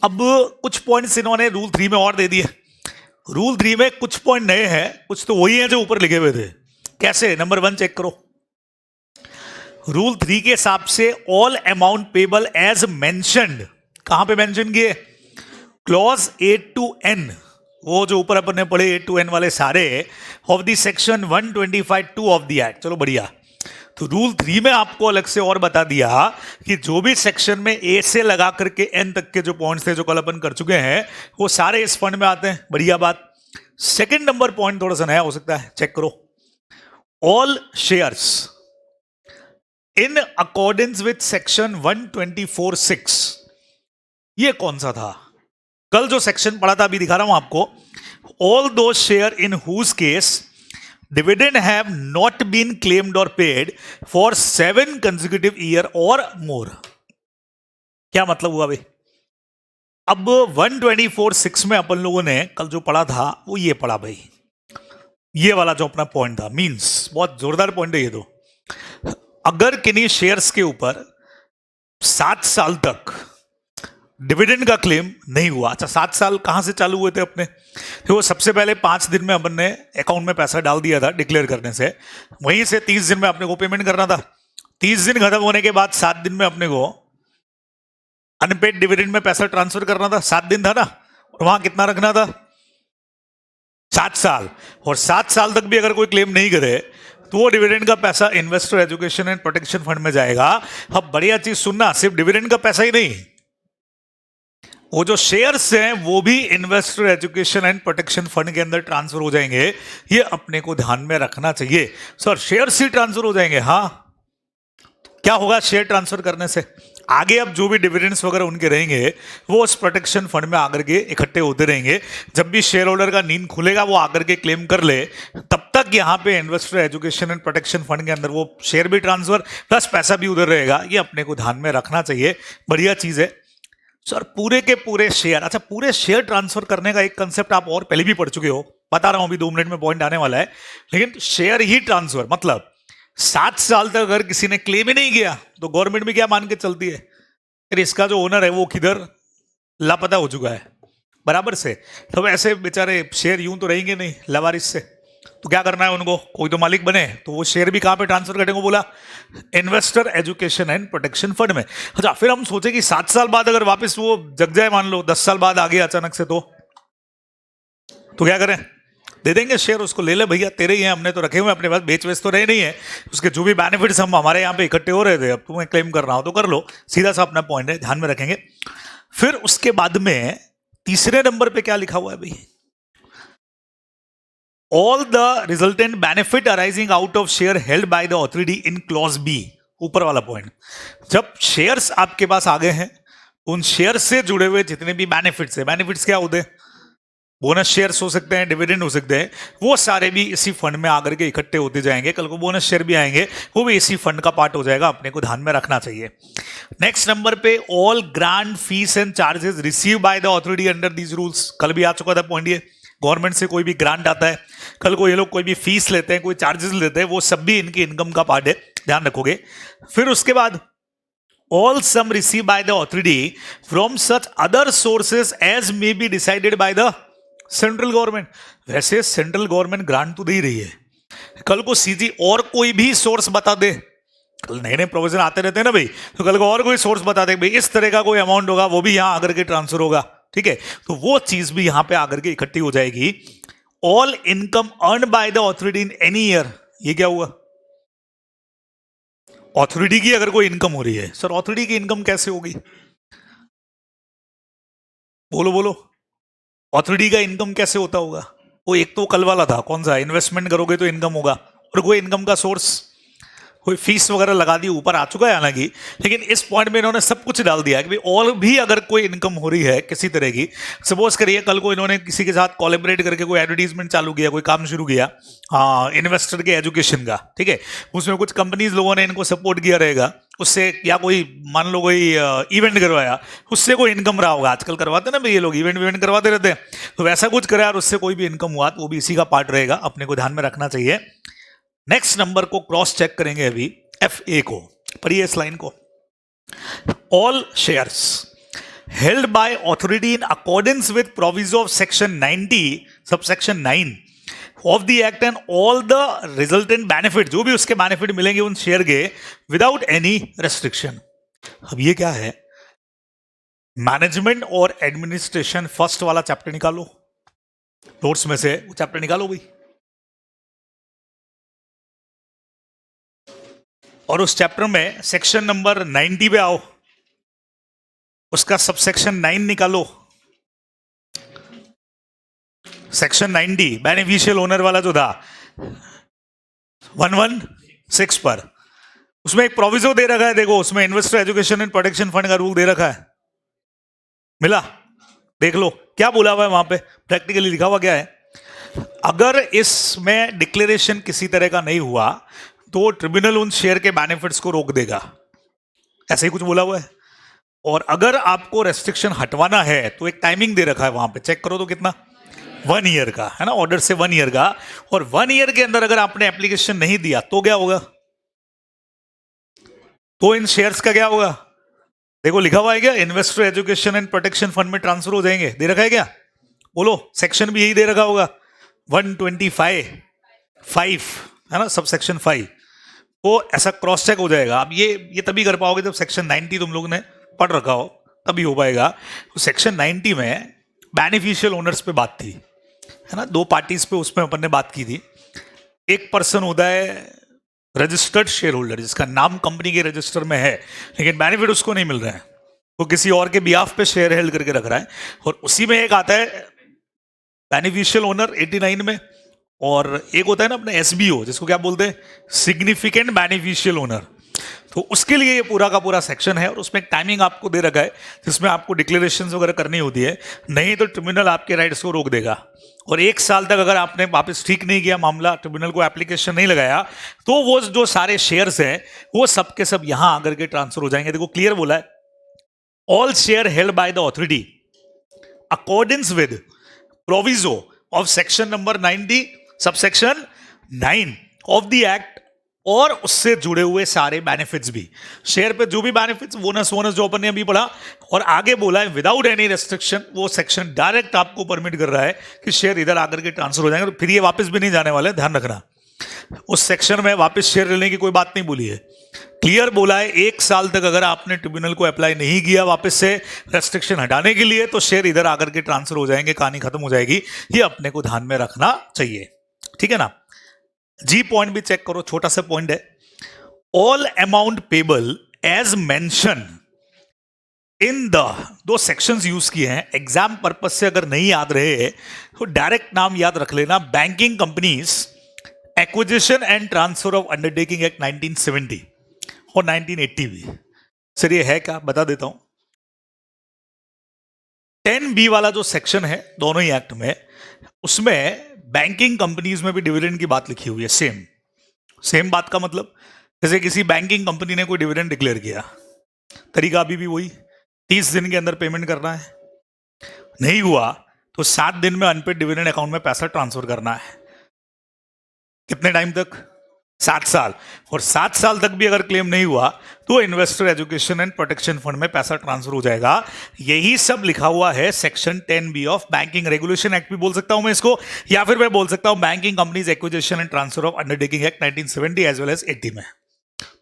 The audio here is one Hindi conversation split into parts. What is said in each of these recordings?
अब कुछ पॉइंट्स इन्होंने रूल 3 में और दे दिए। रूल 3 में कुछ पॉइंट नए हैं, कुछ तो वही हैं जो ऊपर लिखे हुए थे। कैसे? नंबर 1 चेक करो। रूल 3 के हिसाब से all amount payable as mentioned, कहां पे मेंशन किए? क्लॉज 8 to n, वो जो ऊपर अपन ने पढ़े 8 to n वाले सारे of the section 125(2) of the act. चलो बढ़िया। तो रूल 3 में आपको अलग से और बता दिया कि जो भी सेक्शन में ए से लगा करके एन तक के जो पॉइंट्स थे जो कल अपन कर चुके हैं वो सारे इस फंड में आते हैं। बढ़िया बात। सेकंड नंबर पॉइंट थोड़ा सा नया हो सकता है, चेक करो। All shares in accordance with section 124(6), ये कौन सा था? कल जो सेक्शन पढ़ा था, अभी दिखा रहा हूं आपको। All those share in whose case dividend have not been claimed or paid for 7 consecutive year or more। क्या मतलब हुआ भाई? अब 124(6) में अपन लोगों ने कल जो पढ़ा था वो ये पढ़ा भाई, ये वाला जो अपना पॉइंट था, मींस बहुत जोरदार पॉइंट है ये तो। अगर किन्हीं शेयर्स के ऊपर 7 साल तक डिविडेंड का क्लेम नहीं हुआ। अच्छा, 7 साल कहां से चालू हुए थे अपने? तो वो सबसे पहले 5 दिन में अपन ने अकाउंट में पैसा डाल दिया था डिक्लेयर करने से, वहीं से 30 दिन में अपने को पेमेंट करना था। 30 दिन खत्म होने के बाद 7 दिन में अपने को अनपेड डिविडेंड में पैसा ट्रांसफर करना था। 7 दिन था ना, और वहां कितना रखना था? 7 साल। और 7 साल तक भी अगर कोई क्लेम नहीं करे तो वो डिविडेंड का पैसा investor education and protection fund में जाएगा। अब बढ़िया चीज सुनना, सिर्फ डिविडेंड का पैसा ही नहीं, वो जो शेयर्स हैं वो भी investor education and protection fund के अंदर ट्रांसफर हो जाएंगे। ये अपने को ध्यान में रखना चाहिए। सर शेयर्स ही ट्रांसफर हो जाएंगे? हाँ। क्या होगा शेयर ट्रांसफर करने से? आगे अब जो भी डिविडेंड्स वगैरह उनके रहेंगे वो उस प्रोटेक्शन फंड में आकर के इकट्ठे होते रहेंगे। जब भी शेयर होल्डर का नींद खुलेगा वो आकर के क्लेम कर ले, तब तक यहाँ पे investor education and protection fund के अंदर वो शेयर भी ट्रांसफर प्लस पैसा भी उधर रहेगा। ये अपने को ध्यान में रखना चाहिए। बढ़िया चीज है सर। पूरे के पूरे शेयर, अच्छा पूरे शेयर ट्रांसफर करने का एक कंसेप्ट आप और पहले भी पढ़ चुके हो, बता रहा हूं, अभी 2 मिनट में पॉइंट आने वाला है। लेकिन शेयर ही ट्रांसफर मतलब 7 साल तक अगर किसी ने क्लेम ही नहीं किया तो गवर्नमेंट भी क्या मान के चलती है, फिर इसका जो ओनर है वो किधर लापता हो चुका है बराबर से। तो ऐसे बेचारे शेयर यूं तो रहेंगे नहीं लावारिस से, तो क्या करना है उनको? कोई तो मालिक बने, तो वो शेयर भी कहां पे ट्रांसफर करेंगे? बोला investor education and protection fund में। अच्छा, फिर हम सोचे कि 7 साल बाद अगर वापस वो जग जाए, मान लो 10 साल बाद आ गया अचानक से, तो क्या करें? दे देंगे शेयर उसको, ले ले भैया तेरे ही हैं, हमने तो रखे हुए अपने पास, बेच वेच तो रहे नहीं है। उसके जो भी बेनिफिट्स हम हमारे यहाँ पे इकट्ठे हो रहे थे, अब तुम्हें क्लेम कर रहा हो तो कर लो। सीधा सा अपना पॉइंट है, ध्यान में रखेंगे। फिर उसके बाद में तीसरे नंबर पे क्या लिखा हुआ है भाई? All the resultant benefit arising out of share held by the authority in clause B, ऊपर वाला पॉइंट। जब शेयर्स आपके पास आ गए हैं, उन शेयर से जुड़े हुए जितने भी बेनिफिट्स है, बेनिफिट्स क्या होते हैं? बोनस शेयर्स हो सकते हैं, डिविडेंड हो सकते हैं, वो सारे भी इसी फंड में आकर के इकट्ठे होते जाएंगे। कल को बोनस शेयर भी आएंगे, वो भी इसी फंड का पार्ट हो जाएगा। अपने को ध्यान में रखना चाहिए। नेक्स्ट नंबर पे, all grant fees and charges receive by the authority under these rules. कल भी आ चुका था पॉइंट ये। गवर्नमेंट से कोई भी ग्रांट आता है, कल को ये लोग कोई भी फीस लेते हैं, कोई चार्जेस लेते हैं, वो सब भी इनकी इनकम का पार्ट है, ध्यान रखोगे। फिर उसके बाद all sum receive by the authority from such other sources as may be decided by the central government. वैसे सेंट्रल गवर्नमेंट ग्रांट तो दे ही रही है, कल को सीधी और कोई भी सोर्स बता दे, कल नए नए प्रोविजन आते रहते हैं ना भाई, तो कल को और कोई सोर्स बता दे भाई इस तरह का कोई अमाउंट होगा, वो भी यहां आकर के ट्रांसफर होगा, ठीक है, तो वो चीज भी यहां पे आकर के इकट्ठी हो जाएगी। All income earn by the authority in any year, ये क्या हुआ? ऑथोरिटी की अगर कोई इनकम हो रही है, सर ऑथोरिटी की इनकम कैसे होगी? बोलो बोलो, ऑथोरिटी का इनकम कैसे होता होगा? वो एक तो कल वाला था, कौन सा? इन्वेस्टमेंट करोगे तो इनकम होगा, और कोई इनकम का सोर्स, कोई फीस वगैरह लगा दी, ऊपर आ चुका है हालांकि, लेकिन इस पॉइंट में इन्होंने सब कुछ डाल दिया कि और भी अगर कोई इनकम हो रही है किसी तरह की, सपोज करिए कल को इन्होंने किसी के साथ कोलैबोरेट करके कोई एडवर्टीजमेंट चालू किया, कोई काम शुरू किया, हाँ इन्वेस्टर के एजुकेशन का, ठीक है, उसमें कुछ कंपनीज लोगों ने इनको सपोर्ट किया रहेगा उससे, या कोई मान लो कोई इवेंट करवाया, उससे कोई इनकम रहा होगा। आजकल करवाते ना भाई ये लोग, इवेंट करवाते रहते हैं, तो वैसा कुछ करा और उससे कोई भी इनकम हुआ तो वो भी इसी का पार्ट रहेगा, अपने को ध्यान में रखना चाहिए। नेक्स्ट नंबर को क्रॉस चेक करेंगे अभी, एफ ए को पढ़िए इस लाइन को। All shares held by authority in accordance with proviso of section 90 subsection 9 of the act and all the resultant benefit, जो भी उसके बेनिफिट मिलेंगे उन शेयर के, विदाउट एनी रेस्ट्रिक्शन। अब ये क्या है? मैनेजमेंट और एडमिनिस्ट्रेशन फर्स्ट वाला चैप्टर निकालो, नोट्स में से वो चैप्टर निकालो भाई, और उस चैप्टर में सेक्शन नंबर 90 पे आओ, उसका सबसेक्शन 9 निकालो। सेक्शन 90 बेनिफिशियल ओनर वाला जो था 116 पर, उसमें एक प्रोविजो दे रखा है, देखो उसमें investor education and protection fund का रूल दे रखा है, मिला? देख लो क्या बोला हुआ है वहां पे, प्रैक्टिकली लिखा हुआ क्या है? अगर इसमें डिक्लेरेशन किसी तरह का नहीं हुआ तो ट्रिब्यूनल उन शेयर के बेनिफिट्स को रोक देगा, ऐसे ही कुछ बोला हुआ है। और अगर आपको रेस्ट्रिक्शन हटवाना है तो एक टाइमिंग दे रखा है वहां पे, चेक करो तो कितना, 1 ईयर का है ना, ऑर्डर से 1 ईयर का। और 1 ईयर के अंदर अगर आपने एप्लीकेशन नहीं दिया तो क्या होगा? तो इन शेयर्स का क्या होगा? देखो लिखा हुआ है क्या, investor education and protection fund में ट्रांसफर हो जाएंगे, दे रखा है क्या? बोलो, सेक्शन भी यही दे रखा होगा 125(5) है ना, सब सेक्शन 5। तो ऐसा क्रॉस चेक हो जाएगा। अब ये तभी कर पाओगे जब सेक्शन 90 तुम लोग ने पढ़ रखा हो, तभी हो पाएगा। तो सेक्शन 90 में बेनिफिशियल ओनर्स पे बात थी, है ना, 2 पार्टीज पे उसमें अपन ने बात की थी। एक पर्सन होता है रजिस्टर्ड शेयर होल्डर, जिसका नाम कंपनी के रजिस्टर में है लेकिन बेनिफिट उसको नहीं मिल रहा है, वो किसी और के बिहाफ पे शेयर हेल्ड करके रख रहा है। और उसी में एक आता है बेनिफिशियल ओनर 89 में, और एक होता है ना अपने एसबीओ, जिसको क्या बोलते हैं, सिग्निफिकेंट बेनिफिशियल ओनर। तो उसके लिए ये पूरा का पूरा सेक्शन है, और उसमें एक टाइमिंग आपको दे रखा है जिसमें आपको डिक्लेरेशन वगैरह करनी होती है, नहीं तो ट्रिब्यूनल आपके राइट्स को रोक देगा। और 1 साल तक अगर आपने वापस ठीक नहीं किया मामला, ट्रिब्यूनल को एप्लीकेशन नहीं लगाया, तो वो जो सारे शेयर्स हैं वो सब के सब यहां आकर के ट्रांसफर हो जाएंगे। देखो क्लियर बोला है, all share held by the authority according with proviso of section number 90 subsection 9 of the act, और उससे जुड़े हुए सारे बेनिफिट्स भी, शेयर पे जो भी बेनिफिट्स, बोनस जो अपन ने अभी पढ़ा, और आगे बोला है विदाउट एनी रेस्ट्रिक्शन, वो सेक्शन डायरेक्ट आपको परमिट कर रहा है कि शेयर इधर आकर के ट्रांसफर हो जाएंगे, तो फिर ये वापस भी नहीं जाने वाले, ध्यान रखना। उस सेक्शन में वापस शेयर लेने की कोई बात नहीं बोली है, क्लियर बोला है 1 साल तक अगर आपने ट्रिब्यूनल को अप्लाई नहीं किया वापस से रेस्ट्रिक्शन हटाने के लिए, तो शेयर इधर आकर के ट्रांसफर हो जाएंगे, कहानी खत्म हो जाएगी। ये अपने को ध्यान में रखना चाहिए, ठीक है ना। जी पॉइंट भी चेक करो, छोटा सा पॉइंट है, all amount payable as mention in the, 2 sections use किए हैं, एग्जाम पर्पस से अगर नहीं याद रहे तो डायरेक्ट नाम याद रख लेना, banking companies acquisition and transfer of undertaking act 1970 और 1980 भी। सर ये है क्या, बता देता हूं। 10B वाला जो सेक्शन है दोनों ही एक्ट में, उसमें बैंकिंग कंपनीज में भी डिविडेंड की बात लिखी हुई है। सेम बात का मतलब, जैसे किसी बैंकिंग कंपनी ने कोई डिविडेंड डिक्लेयर किया, तरीका अभी भी वही, 30 दिन के अंदर पेमेंट करना है, नहीं हुआ तो 7 दिन में अनपेड डिविडेंड अकाउंट में पैसा ट्रांसफर करना है। कितने टाइम तक? 7 साल। और 7 साल तक भी अगर क्लेम नहीं हुआ तो investor education and protection fund में पैसा ट्रांसफर हो जाएगा। यही सब लिखा हुआ है section 10B of banking regulation act भी बोल सकता हूं मैं इसको, या फिर मैं बोल सकता हूं banking companies acquisition and transfer of undertaking act 1970 as well as 80 में।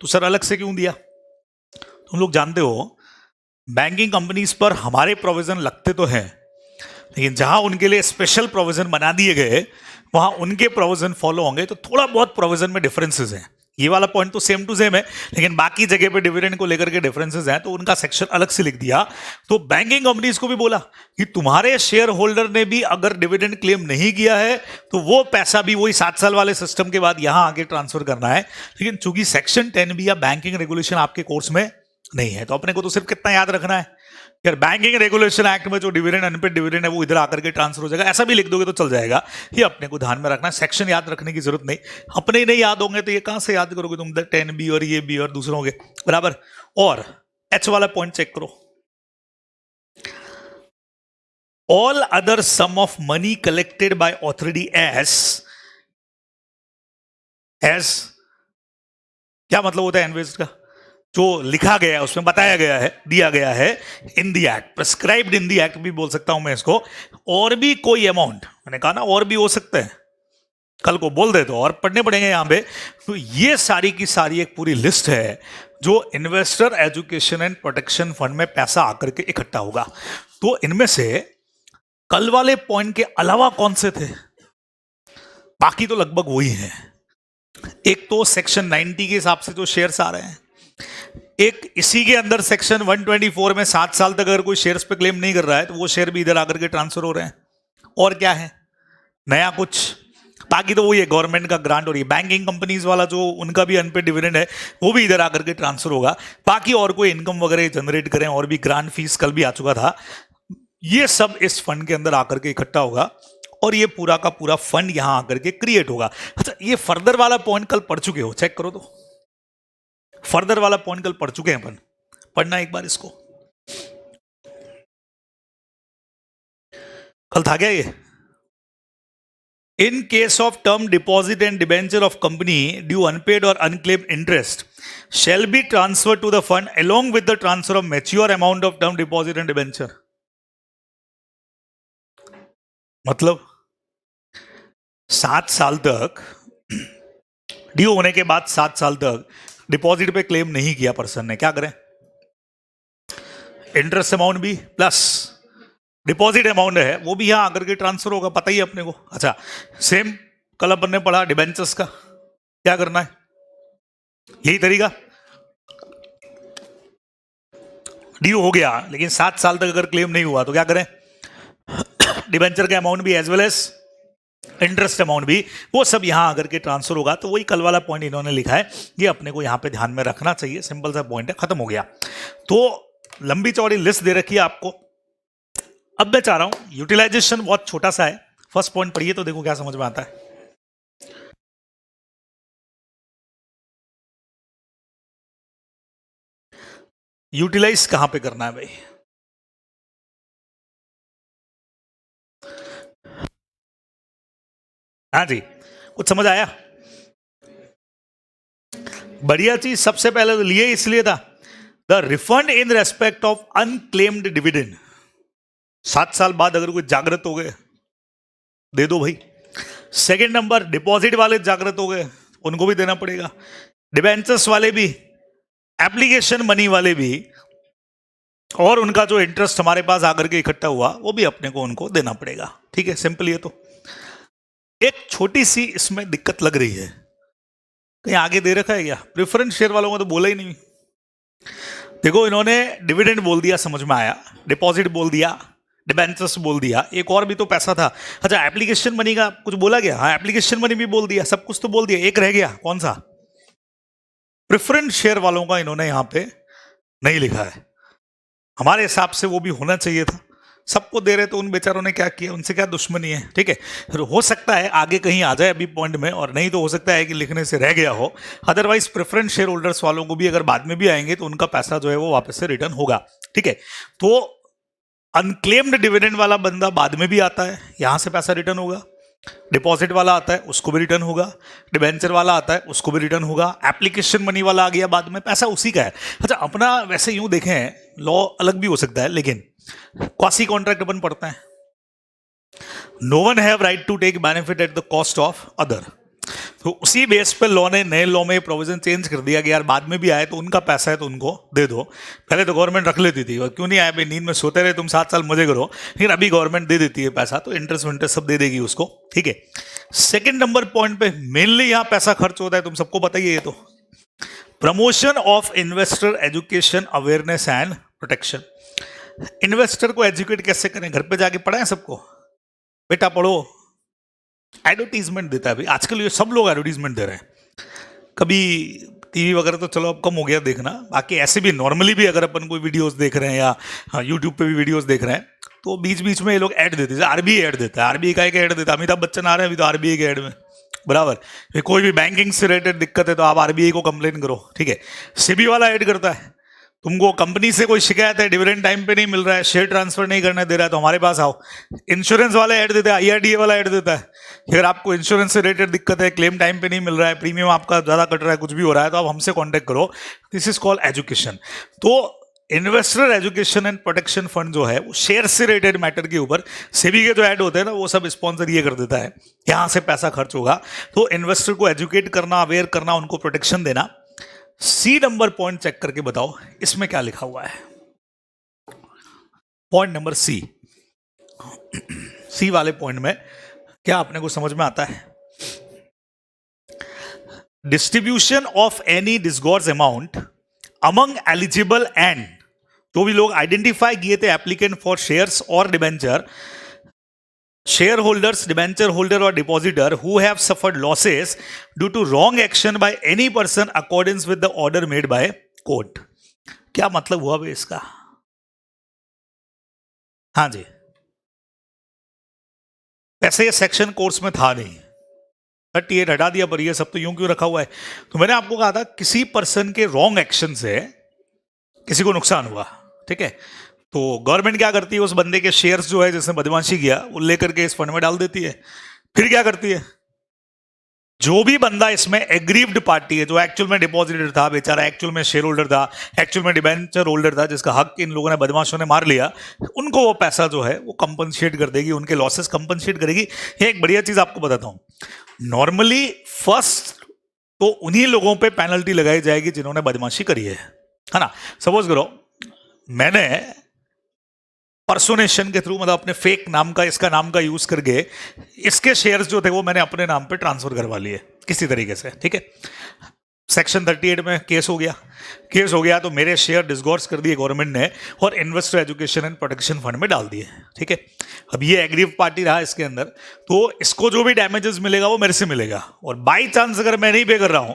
तो सर अलग से क्यों दिया? तुम लोग जानते हो बैंकिंग कंपनीज पर हमारे प्रोविजन लगते तो हैं, लेकिन जहां उनके लिए स्पेशल प्रोविजन बना दिए गए वहां उनके प्रोविजन फॉलो होंगे, तो थोड़ा बहुत प्रोविजन में डिफरेंसेस हैं। ये वाला पॉइंट तो सेम टू सेम है, लेकिन बाकी जगह पे डिविडेंड को लेकर के डिफरेंसेस हैं, तो उनका सेक्शन अलग से लिख दिया। तो बैंकिंग कंपनीज को भी बोला कि तुम्हारे शेयर होल्डर ने भी अगर डिविडेंड क्लेम नहीं किया है तो वो पैसा भी वही 7 साल वाले सिस्टम के बाद यहां आके ट्रांसफर करना है। लेकिन चूंकि सेक्शन 10B या बैंकिंग रेगुलेशन आपके कोर्स में नहीं है, तो अपने को तो सिर्फ कितना याद रखना है यार, बैंकिंग रेगुलेशन एक्ट में जो डिविडेंड अनपेड डिविडेंड है वो इधर आकर के ट्रांसफर हो जाएगा, ऐसा भी लिख दोगे तो चल जाएगा। ये अपने को ध्यान में रखना है, सेक्शन याद रखने की जरूरत नहीं, अपने ही नहीं याद होंगे तो ये कहां से याद करोगे तुम 10B और ये B और दूसरों के बराबर। और H वाला पॉइंट चेक करो, all other sum of money collected by authority as क्या मतलब होता है इन्वेस्ट का? जो लिखा गया है उसमें बताया गया है, दिया गया है in the act, prescribed in the act भी बोल सकता हूं मैं इसको, और भी कोई अमाउंट, मैंने कहा ना और भी हो सकते हैं, कल को बोल दे तो और पढ़ने पड़ेंगे यहां पे। तो ये सारी की सारी एक पूरी लिस्ट है जो investor education and protection fund में पैसा आकर के इकट्ठा होगा। तो इनमें से कल वाले पॉइंट के अलावा कौन से थे? बाकी तो लगभग वही है। एक तो सेक्शन 90 के हिसाब से जो शेयर्स आ रहे हैं, एक इसी के अंदर सेक्शन 124 में 7 साल तक अगर कोई शेयर्स पे क्लेम नहीं कर रहा है तो वो शेयर भी इधर आकर के ट्रांसफर हो रहे हैं। और क्या है नया कुछ? बाकी तो वही है, गवर्नमेंट का ग्रांट हो रही है, बैंकिंग कंपनीज वाला जो उनका भी अनपेड डिविडेंड है वो भी इधर आकर के ट्रांसफर होगा। बाकी और कोई इनकम वगैरह जनरेट करें, और भी ग्रांट फीस कल भी आ चुका था, ये सब इस फंड के अंदर आकर के इकट्ठा होगा और ये पूरा का पूरा फंड यहां आकर के क्रिएट होगा। अच्छा, ये फर्दर वाला पॉइंट कल पढ़ चुके हो, चेक करो तो, फर्दर वाला पॉइंट कल पढ़ चुके हैं अपन, पढ़ना एक बार इसको, कल था क्या ये? In case of term deposit and debenture of company due unpaid or unclaimed interest shall be transferred to the fund along with the transfer of mature amount of term deposit and debenture. मतलब 7 साल तक ड्यू होने के बाद 7 साल तक डिपॉजिट पे क्लेम नहीं किया पर्सन ने, क्या करें? इंटरेस्ट अमाउंट भी प्लस डिपॉजिट अमाउंट है वो भी यहां आकर के ट्रांसफर होगा, पता ही अपने को। अच्छा, सेम कल अपन ने पढ़ा डिबेंचर्स का, क्या करना है? यही तरीका, ड्यू हो गया लेकिन 7 साल तक अगर क्लेम नहीं हुआ तो क्या करें? डिबेंचर का अमाउंट भी as well as interest amount भी, वो सब यहां आकर के ट्रांसफर होगा। तो वही कल वाला पॉइंट इन्होंने लिखा है, ये अपने को यहां पे ध्यान में रखना चाहिए, सिंपल सा पॉइंट है, खत्म हो गया। तो लंबी चौड़ी लिस्ट दे रखी है आपको। अब मैं चाह रहा हूं, यूटिलाइजेशन बहुत छोटा सा है, फर्स्ट पॉइंट पढ़िए तो देखो क्या समझ में आता है। यूटिलाइज कहां पे करना है भाई? हाँ जी, कुछ समझ आया? बढ़िया चीज सबसे पहले तो लिए इसलिए था, the refund in respect of unclaimed dividend. 7 साल बाद अगर कोई जागृत हो गए दे दो भाई। सेकंड नंबर, डिपॉजिट वाले जागृत हो गए उनको भी देना पड़ेगा, डिबेंचर्स वाले भी, एप्लीकेशन मनी वाले भी, और उनका जो इंटरेस्ट हमारे पास आकर के इकट्ठा हुआ वो भी अपने को उनको देना पड़ेगा। ठीक है, सिंपल। ये तो एक छोटी सी इसमें दिक्कत लग रही है, कहीं आगे दे रखा है क्या? प्रेफरेंस शेयर वालों को तो बोला ही नहीं। देखो, इन्होंने डिविडेंड बोल दिया, समझ में आया, डिपॉजिट बोल दिया, डिबेंचर्स बोल दिया, एक और भी तो पैसा था। अच्छा, एप्लीकेशन मनी का कुछ बोला गया? हाँ, एप्लीकेशन मनी भी बोल दिया, सब कुछ तो बोल दिया, एक रह गया, कौन सा? प्रेफरेंस शेयर वालों का इन्होंने यहां पे नहीं लिखा है। हमारे हिसाब से वो भी होना चाहिए था, सबको दे रहे तो उन बेचारों ने क्या किया, उनसे क्या दुश्मनी है? ठीक है, हो सकता है आगे कहीं आ जाए अभी पॉइंट में, और नहीं तो हो सकता है कि लिखने से रह गया हो। अदरवाइज प्रेफरेंस शेयर होल्डर्स वालों को भी अगर बाद में भी आएंगे तो उनका पैसा जो है वो वापस से रिटर्न होगा। ठीक है, तो अनक्लेम्ड डिविडेंड वाला बंदा बाद में भी आता है, यहां से पैसा रिटर्न होगा, डिपॉजिट वाला आता है उसको भी रिटर्न होगा, डिबेंचर वाला आता है उसको भी रिटर्न होगा, एप्लीकेशन मनी वाला आ गया बाद में, पैसा उसी का है। अच्छा, अपना वैसे यूं देखें लॉ अलग भी हो सकता है, लेकिन क्वासी कॉन्ट्रैक्ट अपन पढ़ते हैं, no one have right to take benefit at the cost of other. तो उसी बेस पे लॉ ने, नए लॉ में प्रोविजन चेंज कर दिया कि यार बाद में भी आए तो उनका पैसा है तो उनको दे दो। पहले तो गवर्नमेंट रख लेती थी, क्यों नहीं आए भाई, नींद में सोते रहे तुम 7 साल मजे करो, लेकिन अभी गवर्नमेंट दे देती है पैसा, तो इंटरेस्ट विंटरेस्ट सब दे देगी उसको। ठीक है, सेकेंड नंबर पॉइंट पे मेनली यहां पैसा खर्च होता है, तुम सबको बताइए, ये तो promotion of investor education awareness and protection. Investor को एजुकेट कैसे करें? घर पे जाके पढ़ाएं सबको, बेटा पढ़ो, एडवर्टीजमेंट देता है भाई आजकल, ये सब लोग एडवर्टीजमेंट दे रहे हैं। कभी टीवी वगैरह तो चलो अब कम हो गया देखना, बाकी ऐसे भी नॉर्मली भी अगर अपन कोई वीडियोस देख रहे हैं या यूट्यूब पे भी वीडियोस देख रहे हैं तो बीच बीच में ये लोग ऐड देते हैं। आरबीआई ऐड देता है, आरबीआई का एक ऐड देता है, अमिताभ बच्चन आ रहे हैं अभी तो आरबीआई के ऐड में, बराबर। कोई भी बैंकिंग से रिलेटेड दिक्कत है तो आप आरबीआई को कंप्लेन करो। ठीक है, सेबी वाला ऐड करता है, तुमको कंपनी से कोई शिकायत है, डिविडेंड टाइम पे नहीं मिल रहा है, शेयर ट्रांसफर नहीं करने दे रहा है, तो हमारे पास आओ। इंश्योरेंस वाला ऐड देता है, आईआरडीए वाला ऐड देता है, अगर आपको इंश्योरेंस से रिलेटेड दिक्कत है, क्लेम टाइम पे नहीं मिल रहा है, प्रीमियम आपका ज्यादा कट रहा है, कुछ भी हो रहा है, तो आप हमसे कॉन्टेक्ट करो। This is called education. तो investor education and protection fund जो है वो शेयर से रिलेटेड मैटर के ऊपर सेबी के जो ऐड होते हैं ना, वो सब स्पॉन्सर ये कर देता है, यहां से पैसा खर्च होगा। तो इन्वेस्टर को एजुकेट करना, अवेयर करना, उनको प्रोटेक्शन देना। सी नंबर पॉइंट चेक करके बताओ इसमें क्या लिखा हुआ है। पॉइंट नंबर सी, सी वाले पॉइंट में क्या अपने को समझ में आता है? Distribution of any disgorged amount among eligible and, जो भी लोग आइडेंटिफाई किए थे एप्लीकेंट फॉर शेयर्स और debenture, share holders, debenture holder और depositor who have suffered losses due to wrong action by any person according with the order made by court. क्या मतलब हुआ भाई इसका? हाँ जी, वैसे ये सेक्शन कोर्स में था नहीं, 38 हटा दिया, पर ये सब तो यूं क्यों रखा हुआ है? तो मैंने आपको कहा था किसी पर्सन के रॉन्ग एक्शन से किसी को नुकसान हुआ, ठीक है, तो गवर्नमेंट क्या करती है, उस बंदे के शेयर्स जो है जिसने बदमाशी किया वो लेकर के इस फंड में डाल देती है। फिर क्या करती है, जो भी बंदा इसमें एग्रीव्ड पार्टी है, जो एक्चुअल में डिपॉजिटर था बेचारा, एक्चुअल में शेयर होल्डर था, एक्चुअल में डिबेंचर होल्डर था, जिसका हक इन लोगों ने बदमाशों ने मार लिया, उनको वो पैसा जो है वो कंपनसेट कर देगी, उनके लॉसेस कंपनसेट करेगी। ये एक बढ़िया चीज आपको बताता हूं। नॉर्मली फर्स्ट तो उन्हीं लोगों पे पेनल्टी लगाई जाएगी जिन्होंने बदमाशी करी है ना। सपोज करो मैंने पर्सोनेशन के थ्रू, मतलब अपने फेक नाम का, इसका नाम का यूज करके इसके शेयर्स जो थे वो मैंने अपने नाम पे ट्रांसफर करवा लिए किसी तरीके से, ठीक है। सेक्शन 38 में केस हो गया, केस हो गया तो मेरे शेयर डिस्गोर्स कर दिए गवर्नमेंट ने और investor education and protection fund में डाल दिए, ठीक है। अब ये एग्रीव पार्टी रहा इसके अंदर, तो इसको जो भी डैमेजेस मिलेगा वो मेरे से मिलेगा, और बाई चांस अगर मैं नहीं पे कर रहा हूं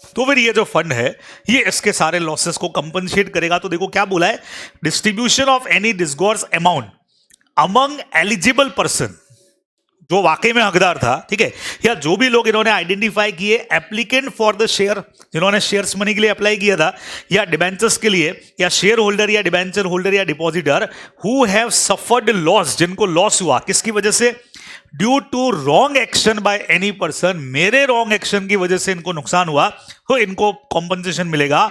तो फिर ये जो फंड है ये इसके सारे लॉसेस को कंपनसेट करेगा। तो देखो क्या बोला है, distribution of any disgorged amount among eligible person, जो वाकई में हकदार था, ठीक है, या जो भी लोग इन्होंने आइडेंटिफाई किए एप्लीकेंट फॉर द शेयर, जिन्होंने शेयर्स मनी के लिए अप्लाई किया था, या डिबेंचर्स के लिए, या शेयर होल्डर या डिबेंचर होल्डर या depositor who have suffered loss, जिनको लॉस हुआ किसकी वजह से, due to wrong action by any person, मेरे रॉन्ग एक्शन की वजह से इनको नुकसान हुआ, तो इनको कॉम्पनसेशन मिलेगा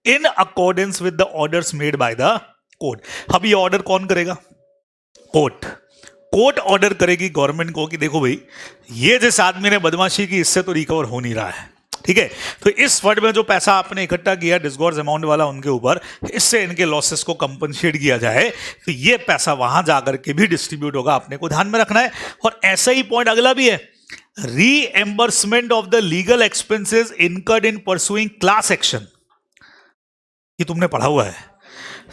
in accordance with the orders made by the court. अब ये ऑर्डर कौन करेगा? कोर्ट। कोर्ट ऑर्डर करेगी गवर्नमेंट को कि देखो भाई ये जिस आदमी ने बदमाशी की इससे तो रिकवर हो नहीं रहा है, ठीक है, तो इस फंड में जो पैसा आपने इकट्ठा किया डिस्गोर्स अमाउंट वाला उनके ऊपर, इससे इनके लॉसेस को कंपनसेट किया जाए, तो ये पैसा वहां जाकर के भी डिस्ट्रीब्यूट होगा, अपने को ध्यान में रखना है। और ऐसा ही पॉइंट अगला भी है, reimbursement of the legal expenses incurred in pursuing class action, ये तुमने पढ़ा हुआ है,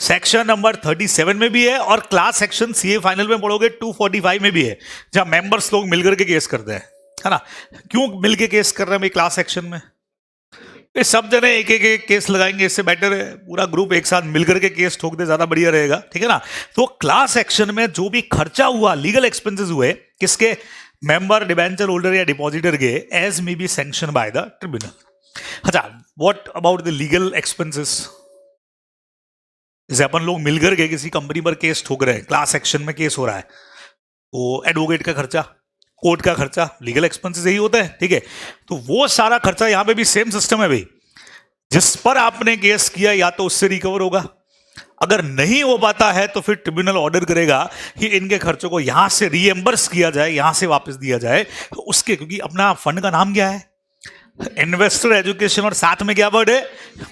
सेक्शन नंबर 37 में भी है, और क्लास सेक्शन सीए फाइनल में पढ़ोगे 245 में भी है, जहां मेंबर्स लोग मिलकर के केस करते हैं, है ना। क्यों मिलके केस कर रहे हैं भाई क्लास सेक्शन में? ये सब जने एक एक केस लगाएंगे, इससे बेटर है पूरा ग्रुप एक साथ मिलकर के केस ठोक दे, ज्यादा बढ़िया रहेगा, ठीक है ना। तो क्लास एक्शन में जो भी खर्चा हुआ, लीगल एक्सपेंसेस हुए, किसके? मेंबर, डिबेंचर होल्डर या डिपॉजिटर के, as may be sanctioned by the tribunal. अच्छा, what about the legal expenses? जैसे अपन लोग मिलकर के किसी कंपनी पर केस ठोक रहे हैं, क्लास एक्शन में केस हो रहा है, तो एडवोकेट का खर्चा, कोर्ट का खर्चा, लीगल एक्सपेंसेस यही होता है, ठीक है। तो वो सारा खर्चा यहां पे भी सेम सिस्टम है भाई, जिस पर आपने केस किया या तो उससे रिकवर होगा, अगर नहीं हो पाता है तो फिर ट्रिब्यूनल ऑर्डर करेगा कि इनके खर्चों को यहां से रीएम्बर्स किया जाए, यहां से वापस दिया जाए, तो उसके, क्योंकि अपना फंड का नाम क्या है? इन्वेस्टर एजुकेशन, और साथ में क्या वर्ड है?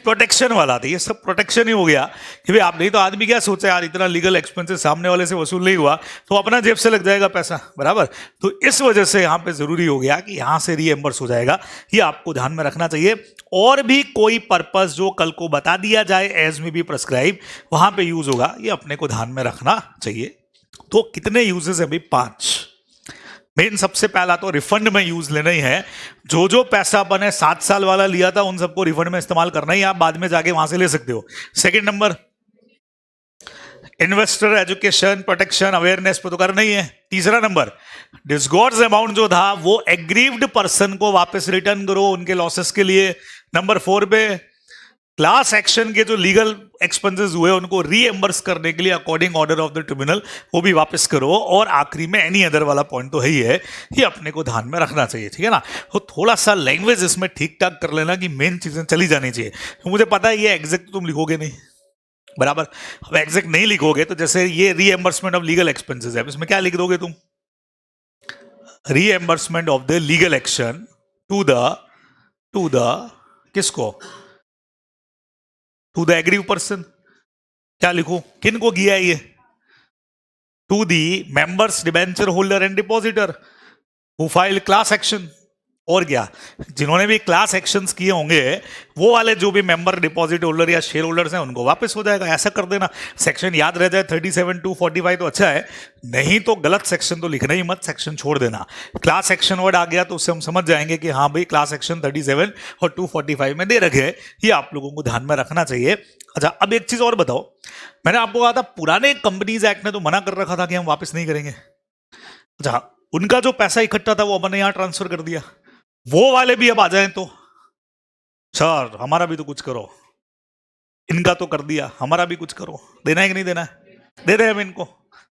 प्रोटेक्शन वाला। था ये सब प्रोटेक्शन ही हो गया कि भाई आप, नहीं तो आदमी क्या सोचा यार, इतना लीगल एक्सपेंसेस सामने वाले से वसूल नहीं हुआ तो अपना जेब से लग जाएगा पैसा, बराबर। तो इस वजह से यहां पे जरूरी हो गया कि यहां से रीएम्बर्स हो जाएगा, ये आपको ध्यान में रखना चाहिए। और भी कोई पर्पस जो कल को बता दिया जाए एज में भी प्रेस्क्राइब, वहां पे यूज होगा, ये अपने को ध्यान में रखना चाहिए। तो कितने यूजेस है भाई? 5। मेन सबसे पहला तो रिफंड में यूज लेना ही है, जो जो पैसा अपन ने 7 साल वाला लिया था उन सबको रिफंड में इस्तेमाल करना ही, आप बाद में जाके वहां से ले सकते हो। Second number, investor education protection awareness पे तो करना ही है। तीसरा नंबर, डिस्गोर्स अमाउंट जो था वो एग्रीव्ड पर्सन को वापस रिटर्न करो उनके लॉसेस के लिए। नंबर 4 पे क्लास एक्शन के जो लीगल एक्सपेंसेस हुए उनको रीएम्बर्स करने के लिए according order of the tribunal वो भी वापस करो। और आखिरी में एनी अदर वाला पॉइंट तो है ही है, ये अपने को ध्यान में रखना चाहिए, ठीक है ना। तो थोड़ा सा लैंग्वेज इसमें ठीक ठाक कर लेना कि मेन चीजें चली जानी चाहिए। तो मुझे पता है ये एग्जैक्ट तुम लिखोगे नहीं, बराबर। अब एग्जैक्ट नहीं लिखोगे तो जैसे ये रीएम्बर्समेंट ऑफ लीगल एक्सपेंसेस है, इसमें क्या लिख दोगे तुम, reimbursement of the legal action to the किसको, टू द एग्रीव पर्सन। क्या लिखो, किन को किया है ये, to the members debenture holder and depositor who file class action. और क्या, जिन्होंने भी क्लास एक्शंस किए होंगे वो वाले जो भी मेंबर डिपॉजिट होल्डर या शेयर होल्डर्स हैं उनको वापस हो जाएगा। ऐसा कर देना, सेक्शन याद रह जाए 37 to 45 तो अच्छा है, नहीं तो गलत सेक्शन तो लिखना ही मत, सेक्शन छोड़ देना। क्लास एक्शन वर्ड आ गया तो उससे हम समझ जाएंगे कि हाँ भाई क्लास एक्शन 37 और 245 में दे रखे, ये आप लोगों को ध्यान में रखना चाहिए। अच्छा, अब एक चीज और बताओ, मैंने आपको कहा था पुराने कंपनीज एक्ट ने तो मना कर रखा था कि हम वापस नहीं करेंगे। अच्छा, उनका जो पैसा इकट्ठा था वो अपन ने यहां ट्रांसफर कर दिया, वो वाले भी अब आ जाएं तो सर हमारा भी तो कुछ करो, इनका तो कर दिया हमारा भी कुछ करो, देना है कि नहीं देना है, दे दे हम इनको।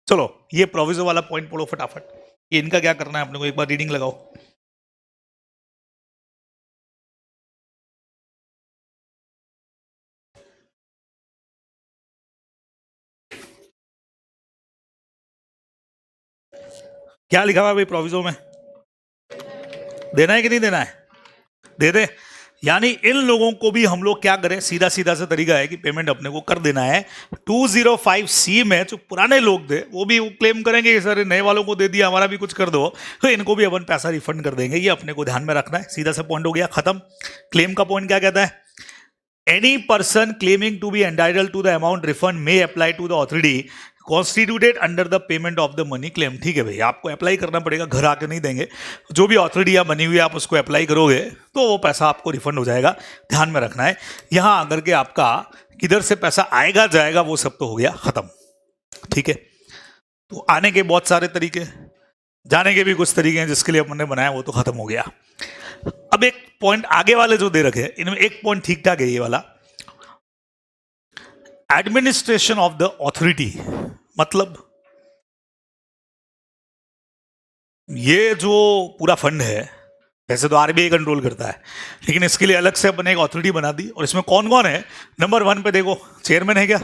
चलो ये प्रोविजो वाला पॉइंट पढ़ो फटाफट, ये इनका क्या करना है अपने को, एक बार रीडिंग लगाओ। क्या लिखा हुआ भाई प्रोविजो में, देना है कि नहीं देना है, दे दे। यानी इन लोगों को भी हम लोग क्या करें, सीधा सीधा सा तरीका है कि पेमेंट अपने को कर देना है। 205C में जो पुराने लोग थे वो भी क्लेम करेंगे कि सर नए वालों को दे दिया हमारा भी कुछ कर दो, तो इनको भी अपन पैसा रिफंड कर देंगे, ये अपने को ध्यान में रखना है। सीधा सा पॉइंट हो गया खत्म। क्लेम का पॉइंट क्या कहता है, any person claiming to be entitled to the amount refund may apply to the authority constituted under the payment of the money claim. ठीक है भाई, आपको अप्लाई करना पड़ेगा, घर आके नहीं देंगे, जो भी ऑथोरिटी या बनी हुई है आप उसको अप्लाई करोगे तो वो पैसा आपको रिफंड हो जाएगा, ध्यान में रखना है। यहां अगर के आपका किधर से पैसा आएगा जाएगा वो सब तो हो गया खत्म, ठीक है। तो आने के बहुत सारे तरीके, जाने के भी कुछ तरीके हैं जिसके लिए अपन ने बनाया, वो तो खत्म हो गया। अब एक पॉइंट आगे वाले जो दे रखे हैं इनमें एक पॉइंट ठीक ठाक है, ये वाला एडमिनिस्ट्रेशन ऑफ द ऑथोरिटी। मतलब ये जो पूरा फंड है वैसे तो आरबीआई कंट्रोल करता है, लेकिन इसके लिए अलग से अपने एक ऑथोरिटी बना दी। और इसमें कौन कौन है, नंबर 1 पे देखो, चेयरमैन है क्या,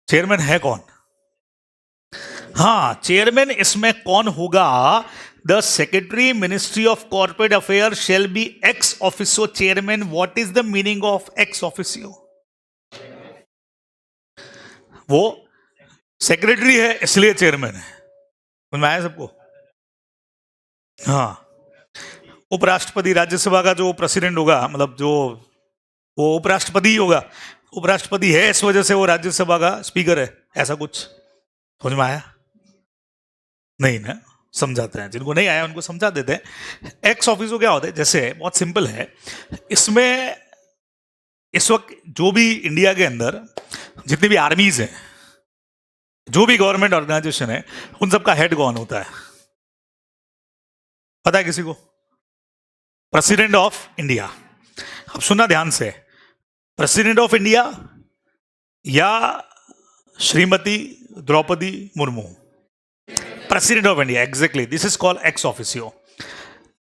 चेयरमैन है कौन, हाँ चेयरमैन इसमें कौन होगा, the secretary ministry of corporate affair shall be x officio chairman. What is the meaning of ex officio, वो सेक्रेटरी है इसलिए चेयरमैन है, समझ में आया सबको। हाँ, उपराष्ट्रपति राज्यसभा का जो प्रेसिडेंट होगा, मतलब जो वो उपराष्ट्रपति ही होगा, उपराष्ट्रपति है इस वजह से वो राज्यसभा का स्पीकर है, ऐसा कुछ समझ में आया नहीं ना, समझाते हैं, जिनको नहीं आया उनको समझा देते हैं। एक्स ऑफिसो क्या होता है, जैसे बहुत सिंपल है, इसमें इस वक्त जो भी इंडिया के अंदर जितनी भी आर्मीज हैं, जो भी गवर्नमेंट ऑर्गेनाइजेशन है, उन सबका हेड कौन होता है पता है किसी को, प्रेसिडेंट ऑफ इंडिया। अब सुनना ध्यान से, प्रेसिडेंट ऑफ इंडिया या Shrimati Draupadi Murmu, president of India, exactly, this is called ex officio.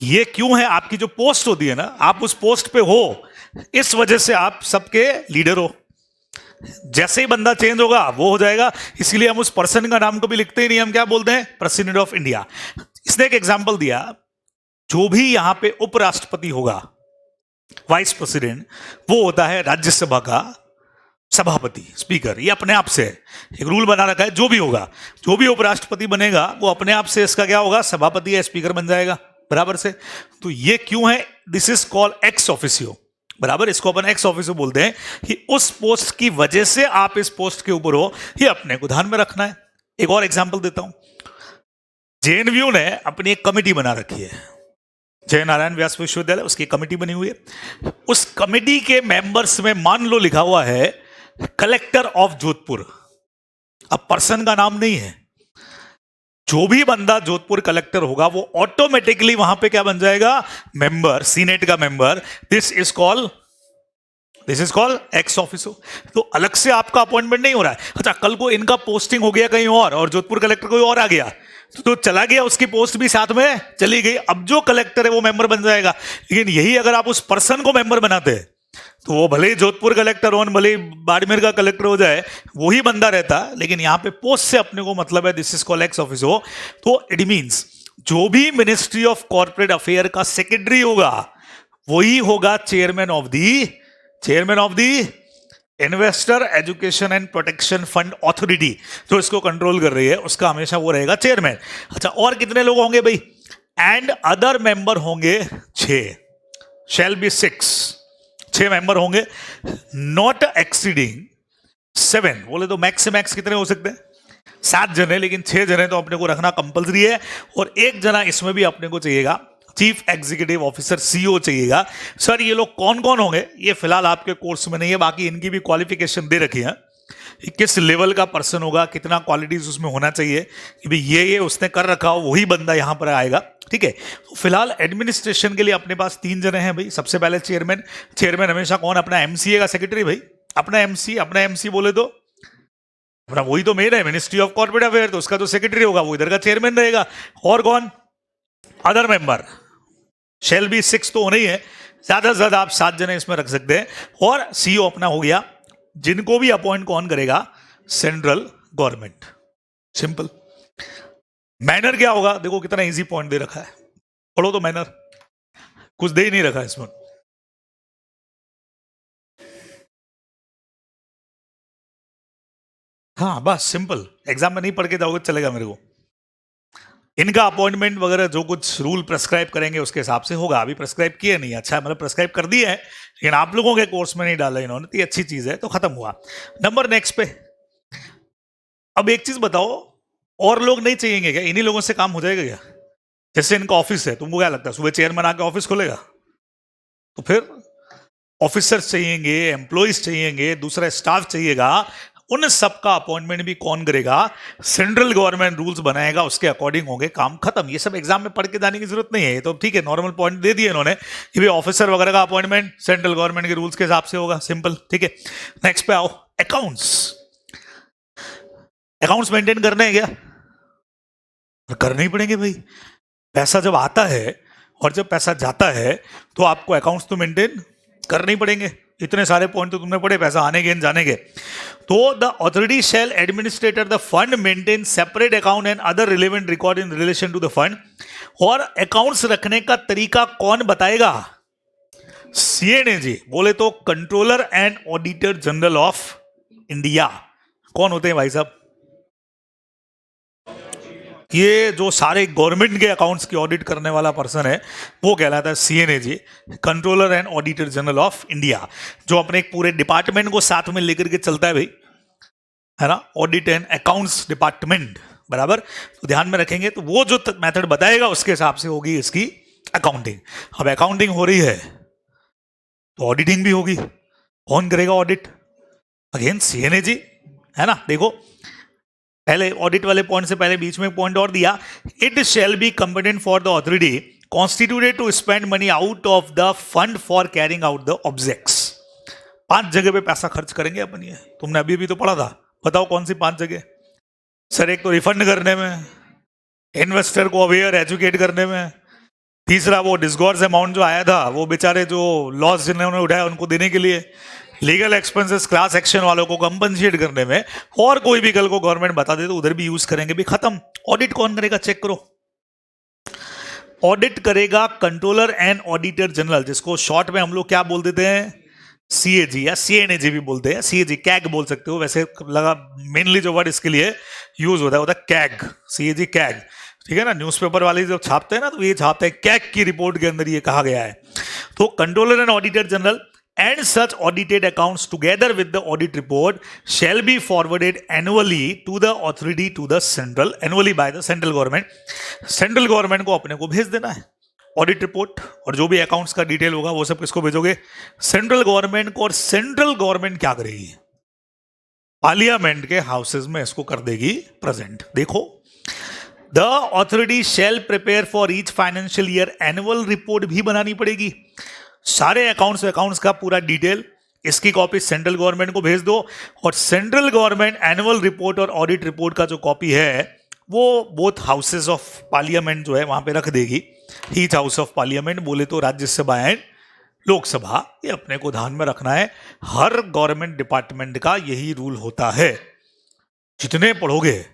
ये क्यों है, आपकी जो पोस्ट होती है ना, आप उस पोस्ट पे हो, इस वजह से आप सबके लीडर हो। जैसे ही बंदा चेंज होगा वो हो जाएगा, इसीलिए हम उस पर्सन का नाम कभी लिखते ही नहीं, हम क्या बोलते हैं, प्रेसिडेंट ऑफ इंडिया। इसने एक एग्जांपल दिया, जो भी यहां पे उपराष्ट्रपति होगा, वाइस प्रेसिडेंट, वो होता है राज्यसभा का सभापति, स्पीकर। ये अपने आप से एक रूल बना रखा है, जो भी होगा, जो भी उपराष्ट्रपति बनेगा वो अपने आप से इसका क्या होगा, सभापति या स्पीकर बन जाएगा, बराबर से। तो ये क्यों है, this is called ex officio, बराबर, इसको अपन एक्स ऑफिसो बोलते हैं कि उस पोस्ट की वजह से आप इस पोस्ट के ऊपर हो, ये अपने को ध्यान में रखना है। एक और एग्जांपल देता हूं, जेएनयू ने अपनी एक कमेटी बना रखी है, जय नारायण व्यास विश्वविद्यालय, उसकी कमेटी बनी हुई है। उस कमेटी के मेंबर्स में मान लो लिखा हुआ है कलेक्टर ऑफ जोधपुर, अब पर्सन का नाम नहीं है, जो भी बंदा जोधपुर कलेक्टर होगा वो ऑटोमेटिकली वहां पे क्या बन जाएगा, मेंबर, सीनेट का member. This is called this is called x officio. तो अलग से आपका अपॉइंटमेंट नहीं हो रहा है। अच्छा, कल को इनका पोस्टिंग हो गया कहीं और जोधपुर कलेक्टर कोई और आ गया तो चला गया, उसकी पोस्ट भी साथ में चली गई। अब जो कलेक्टर है वो मेंबर बन जाएगा। लेकिन यही अगर आप उस पर्सन को मेंबर बनाते हैं तो वो भले ही जोधपुर कलेक्टर हो, भले ही बाड़मेर का कलेक्टर हो जाए, वही बंदा रहता। लेकिन यहां पे पोस्ट से अपने को मतलब है, this is called x officio. तो इट मींस जो भी मिनिस्ट्री ऑफ कॉर्पोरेट अफेयर का सेक्रेटरी होगा वही होगा chairman of the investor education and protection fund authority, जो इसको कंट्रोल कर रही है, उसका हमेशा वो रहेगा चेयरमैन। अच्छा, और कितने लोग होंगे भाई? एंड अदर मेंबर होंगे 6, शैल बी 6 मेंबर होंगे, नॉट एक्सीडिंग 7। बोले तो मैक्स से मैक्स कितने हो सकते हैं? 7 जने, लेकिन 6 जने तो अपने को रखना कंपलसरी है। और 1 जना इसमें भी अपने को चाहिएगा, चीफ एग्जीक्यूटिव ऑफिसर सीईओ चाहिएगा। सर ये लोग कौन कौन होंगे? ये फिलहाल आपके कोर्स में नहीं है, बाकी इनकी भी क्वालिफिकेशन दे रखी है, किस लेवल का पर्सन होगा, कितना क्वालिटीज उसमें होना चाहिए कि भाई ये उसने कर रखा हो, वही बंदा यहां पर आएगा। ठीक है, तो फिलहाल एडमिनिस्ट्रेशन के लिए अपने पास 3 जने हैं भाई। सबसे पहले चेयरमैन हमेशा कौन? अपना एमसीए का सेक्रेटरी भाई। अपना एमसी बोले तो अपना वही तो मेन है, मिनिस्ट्री ऑफ कॉर्पोरेट अफेयर, तो उसका जो सेक्रेटरी होगा वो इधर का चेयरमैन रहेगा। और कौन? अदर मेंबर शेल बी 6 तो होना ही है, ज्यादा से ज्यादा आप 7 जने इसमें रख सकते हैं। और सीईओ अपना हो गया, जिनको भी अपॉइंट कौन करेगा? Central government. सिंपल। मैनर क्या होगा? देखो कितना इजी पॉइंट दे रखा है, पढ़ो तो मैनर, कुछ दे ही नहीं रखा है इसमें। हाँ बस सिंपल, एग्जाम में नहीं पढ़ के जाओगे चलेगा मेरे को। इनका अपॉइंटमेंट वगैरह जो कुछ रूल प्रेस्क्राइब करेंगे उसके हिसाब से होगा। अभी प्रेस्क्राइब किए नहीं, अच्छा मतलब प्रेस्क्राइब कर दिए है लेकिन आप लोगों के कोर्स में नहीं डाला इन्होंने, तो ये अच्छी चीज है, तो खत्म हुआ। नंबर नेक्स्ट पे। अब एक चीज बताओ, और लोग नहीं चाहिए क्या? इन्हीं लोगों से काम हो जाएगा क्या? जैसे इनका ऑफिस है, तुमको क्या लगता है सुबह चेयरमैन आके ऑफिस खोलेगा? तो फिर ऑफिसर्स चाहिएंगे, एम्प्लॉइज चाहिएंगे, दूसरा स्टाफ चाहिएगा, उन सबका अपॉइंटमेंट भी कौन करेगा? सेंट्रल गवर्नमेंट रूल्स बनाएगा, उसके अकॉर्डिंग होंगे, काम खत्म। ये सब एग्जाम में पढ़ के जाने की जरूरत नहीं है, तो ठीक है, नॉर्मल पॉइंट दे दिए इन्होंने कि भाई ऑफिसर वगैरह का अपॉइंटमेंट सेंट्रल गवर्नमेंट के रूल्स के हिसाब से होगा, सिंपल। ठीक है, नेक्स्ट पे आओ। अकाउंट्स मेंटेन करने हैं क्या? करने ही पड़ेंगे भाई। पैसा जब आता है और जब पैसा जाता है तो आपको अकाउंट्स तो मेंटेन करने ही पड़ेंगे। इतने सारे पॉइंट तो तुमने पढ़े, पैसा आने के जाने के। तो the authority shall administrator the fund maintain separate account and other relevant record in relation to the fund. और अकाउंट्स रखने का तरीका कौन बताएगा? सीएनएजी, बोले तो controller and auditor general of India. कौन होते हैं भाई साहब? ये जो सारे गवर्नमेंट के अकाउंट्स की ऑडिट करने वाला पर्सन है वो कहलाता है CNAG, controller and auditor general of India, जो अपने एक पूरे डिपार्टमेंट को साथ में लेकर के चलता है भाई, है ना, ऑडिट एंड अकाउंट्स डिपार्टमेंट, बराबर। तो ध्यान में रखेंगे, तो वो जो मेथड बताएगा उसके हिसाब से होगी इसकी अकाउंटिंग। अब अकाउंटिंग हो रही है तो ऑडिटिंग भी होगी। कौन करेगा ऑडिट? अगेन सीएनएजी, है ना। देखो पहले ऑडिट वाले पॉइंट से पहले बीच में एक पॉइंट और दिया, it shall be competent for the authority constituted to spend money out of the fund for carrying out the objects. 5 जगह पे पैसा खर्च करेंगे अपन, ये तुमने अभी भी तो पढ़ा था, बताओ कौन सी 5 जगह? सर एक तो रिफंड करने में, इन्वेस्टर को अवेयर एजुकेट करने में, तीसरा वो डिस्गोर्स अमाउंट जो आया था वो बेचारे जो लॉस जिन्होंने उठाया उनको देने के लिए, लीगल एक्सपेंसेस क्लास एक्शन वालों को कंपनसेट करने में, और कोई भी कल को गवर्नमेंट बता दे तो उधर भी यूज करेंगे भी, खत्म। ऑडिट कौन करेगा? चेक करो, ऑडिट करेगा कंट्रोलर एंड ऑडिटर जनरल, जिसको शॉर्ट में हम लोग क्या बोल देते हैं? सीएजी या सीएनएजी भी बोलते हैं, सीएजी कैग बोल सकते हो, वैसे लगा मेनली जो वर्ड इसके लिए यूज होता है वो कैग, सीएजी कैग, ठीक है ना। न्यूज़पेपर वाले जब छापते हैं ना तो ये छापते हैं कैग की रिपोर्ट के अंदर ये कहा गया है। तो controller and auditor general and such audited accounts together with the audit report shall be forwarded annually to the authority to the central, annually by the central government। Central government को अपने को भेज देना है ऑडिट रिपोर्ट, और जो भी अकाउंट्स का डिटेल होगा वो सब किसको भेजोगे? सेंट्रल गवर्नमेंट को। और सेंट्रल गवर्नमेंट क्या करेगी? पार्लियामेंट के हाउसेज में इसको कर देगी प्रेजेंट। देखो, the authority shall prepare for each financial year annual report भी बनानी पड़ेगी। सारे अकाउंट्स का पूरा डिटेल इसकी कॉपी सेंट्रल गवर्नमेंट को भेज दो, और सेंट्रल गवर्नमेंट एनुअल रिपोर्ट और ऑडिट रिपोर्ट का जो कॉपी है वो बोथ हाउसेस ऑफ पार्लियामेंट जो है वहां पे रख देगी। ईच हाउस ऑफ पार्लियामेंट बोले तो राज्यसभा एंड लोकसभा, ये अपने को ध्यान में रखना है। हर गवर्नमेंट डिपार्टमेंट का यही रूल होता है। जितने पढ़ोगे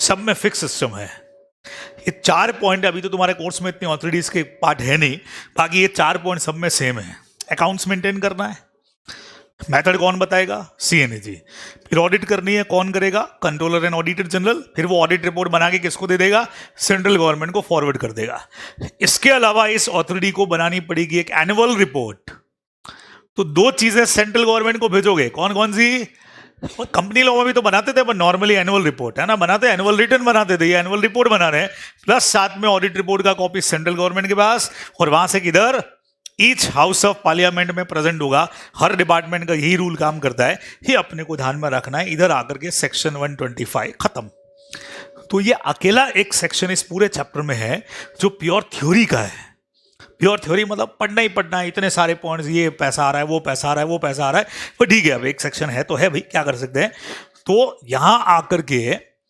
सब में फिक्स सिस्टम है। ये 4 पॉइंट, अभी तो तुम्हारे कोर्स में इतनी ऑथोरिटीज के पार्ट है नहीं, बाकी ये 4 पॉइंट सब में सेम है। अकाउंट्स मेंटेन करना है, मेथड कौन बताएगा? सीएनएजी। फिर ऑडिट करनी है, कौन करेगा? Controller and auditor general. फिर वो ऑडिट रिपोर्ट बना के किसको दे देगा? सेंट्रल गवर्नमेंट को फॉरवर्ड कर देगा। इसके अलावा इस ऑथोरिटी को बनानी पड़ेगी एक एनुअल रिपोर्ट। तो 2 चीजें सेंट्रल गवर्नमेंट को भेजोगे, कौन कौन सी? कंपनी लोगों में भी तो बनाते थे, पर नॉर्मली एनुअल रिपोर्ट है ना बनाते, एनुअल रिटर्न बनाते थे, ये एनुअल रिपोर्ट बना रहे हैं, प्लस साथ में ऑडिट रिपोर्ट का कॉपी सेंट्रल गवर्नमेंट के पास, और वहां से किधर? ईच हाउस ऑफ पार्लियामेंट में प्रेजेंट होगा। हर डिपार्टमेंट का यही रूल काम करता है, ये अपने को ध्यान में रखना है। इधर आकर के सेक्शन 125 खत्म। तो ये अकेला एक सेक्शन इस पूरे चैप्टर में है जो प्योर थ्योरी का है। प्योर थ्योरी मतलब पढ़ना ही पढ़ना है, इतने सारे पॉइंट्स, ये पैसा आ रहा है, वो पैसा आ रहा है, वो पैसा आ रहा है, पर ठीक है अब एक सेक्शन है तो है भाई, क्या कर सकते हैं। तो यहां आकर के